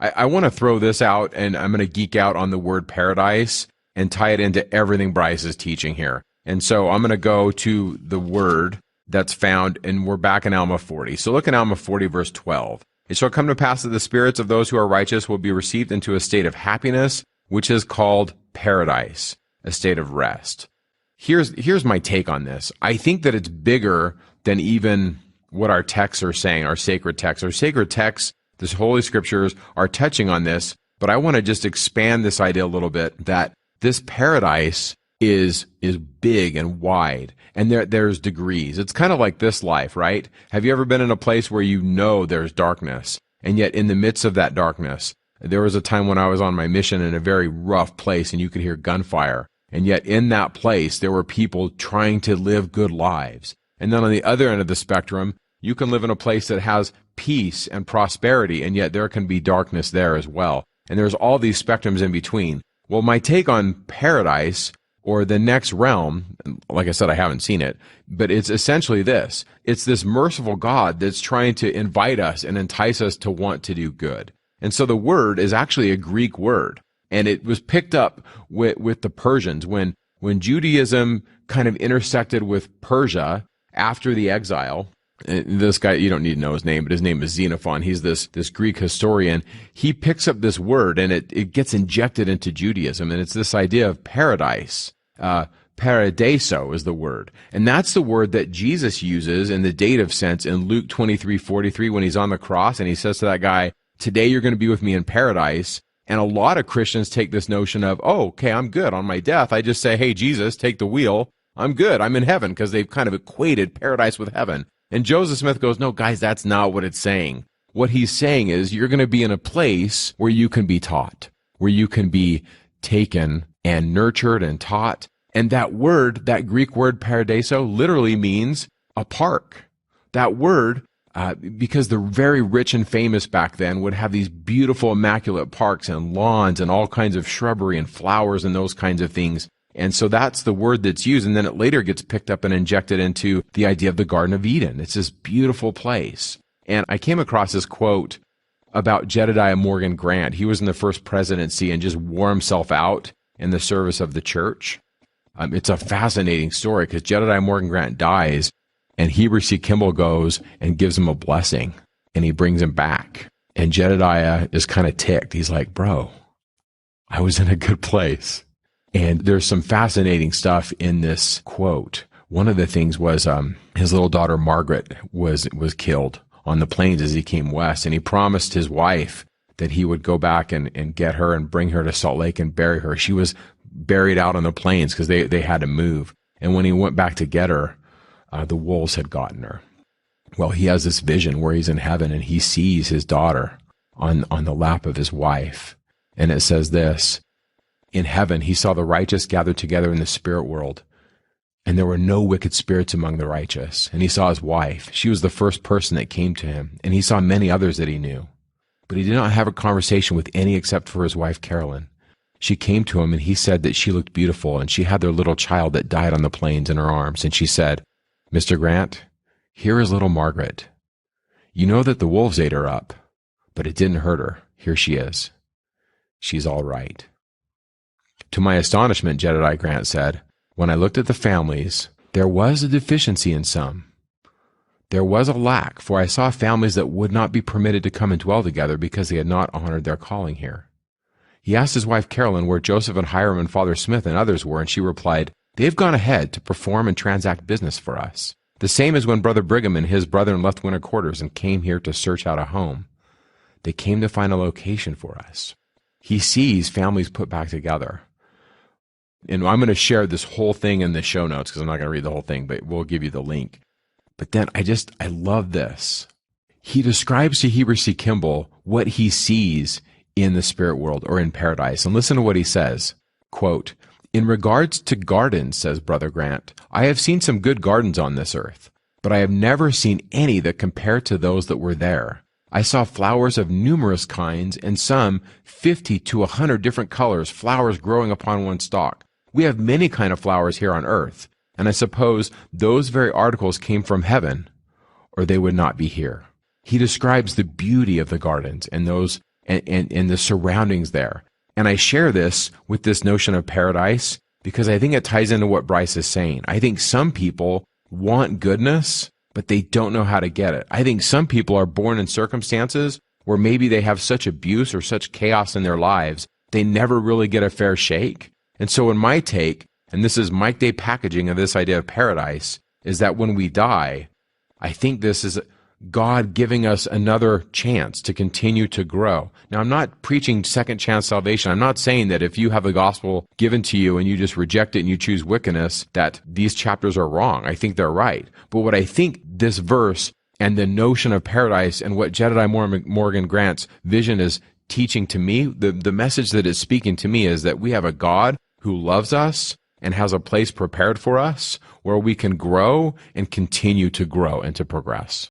I want to throw this out, and I'm going to geek out on the word paradise and tie it into everything Bryce is teaching here. And so I'm going to go to the word that's found, and we're back in Alma 40. So look at Alma 40, verse 12. It shall come to pass that the spirits of those who are righteous will be received into a state of happiness, which is called paradise, a state of rest. Here's my take on this. I think that it's bigger than even what our texts are saying, our sacred texts. Our sacred texts, this Holy Scriptures, are touching on this, but I want to just expand this idea a little bit, that this paradise is big and wide, and there's degrees. It's kind of like this life, right? Have you ever been in a place where you know there's darkness, and yet in the midst of that darkness, there was a time when I was on my mission in a very rough place, and you could hear gunfire, and yet in that place, there were people trying to live good lives. And then on the other end of the spectrum, you can live in a place that has peace and prosperity, and yet there can be darkness there as well. And there's all these spectrums in between. Well, my take on paradise, or the next realm, like I said, I haven't seen it, but it's essentially this. It's this merciful God that's trying to invite us and entice us to want to do good. And so the word is actually a Greek word, and it was picked up with the Persians when Judaism kind of intersected with Persia after the exile. This guy, you don't need to know his name, but his name is Xenophon. He's this Greek historian. He picks up this word, and it gets injected into Judaism, and it's this idea of paradise. Paradiso is the word. And that's the word that Jesus uses in the dative sense in Luke 23:43 when he's on the cross, and he says to that guy, today you're going to be with me in paradise. And a lot of Christians take this notion of, oh, okay, I'm good. On my death, I just say, hey, Jesus, take the wheel. I'm good. I'm in heaven, because they've kind of equated paradise with heaven. And Joseph Smith goes, no, guys, that's not what it's saying. What he's saying is you're going to be in a place where you can be taught, where you can be taken and nurtured and taught. And that word, that Greek word paradiso, literally means a park. That word, because the very rich and famous back then would have these beautiful, immaculate parks and lawns and all kinds of shrubbery and flowers and those kinds of things. And so that's the word that's used, and then it later gets picked up and injected into the idea of the Garden of Eden. It's this beautiful place. And I came across this quote about Jedediah Morgan Grant. He was in the first presidency and just wore himself out in the service of the church. It's a fascinating story, because Jedediah Morgan Grant dies, and Heber C. Kimball goes and gives him a blessing, and he brings him back. And Jedediah is kind of ticked. He's like, bro, I was in a good place. And there's some fascinating stuff in this quote. One of the things was his little daughter Margaret was killed on the plains as he came west, and he promised his wife that he would go back and get her and bring her to Salt Lake and bury her. She was buried out on the plains because they had to move. And when he went back to get her, the wolves had gotten her. Well, he has this vision where he's in heaven and he sees his daughter on the lap of his wife. And it says this: in heaven, he saw the righteous gathered together in the spirit world, and there were no wicked spirits among the righteous. And he saw his wife. She was the first person that came to him, and he saw many others that he knew. But he did not have a conversation with any except for his wife, Carolyn. She came to him, and he said that she looked beautiful, and she had their little child that died on the plains in her arms. And she said, Mr. Grant, here is little Margaret. You know that the wolves ate her up, but it didn't hurt her. Here she is. She's all right. To my astonishment, Jedediah Grant said, when I looked at the families, there was a deficiency in some. There was a lack, for I saw families that would not be permitted to come and dwell together because they had not honored their calling here. He asked his wife Carolyn where Joseph and Hiram and Father Smith and others were, and she replied, they've gone ahead to perform and transact business for us. The same as when Brother Brigham and his brethren left winter quarters and came here to search out a home. They came to find a location for us. He sees families put back together. And I'm going to share this whole thing in the show notes because I'm not going to read the whole thing, but we'll give you the link. But then I love this. He describes to Heber C. Kimball what he sees in the spirit world or in paradise. And listen to what he says. Quote, in regards to gardens, says Brother Grant, I have seen some good gardens on this earth, but I have never seen any that compare to those that were there. I saw flowers of numerous kinds and some 50 to 100 different colors, flowers growing upon one stalk. We have many kind of flowers here on earth, and I suppose those very articles came from heaven, or they would not be here. He describes the beauty of the gardens and those and the surroundings there. And I share this with this notion of paradise because I think it ties into what Bryce is saying. I think some people want goodness, but they don't know how to get it. I think some people are born in circumstances where maybe they have such abuse or such chaos in their lives, they never really get a fair shake. And so in my take, and this is Mike Day packaging of this idea of paradise, is that when we die, I think this is God giving us another chance to continue to grow. Now, I'm not preaching second chance salvation. I'm not saying that if you have a gospel given to you and you just reject it and you choose wickedness, that these chapters are wrong. I think they're right. But what I think this verse and the notion of paradise and what Jedediah Morgan Grant's vision is teaching to me, the message that is speaking to me is that we have a God who loves us and has a place prepared for us where we can grow and continue to grow and to progress.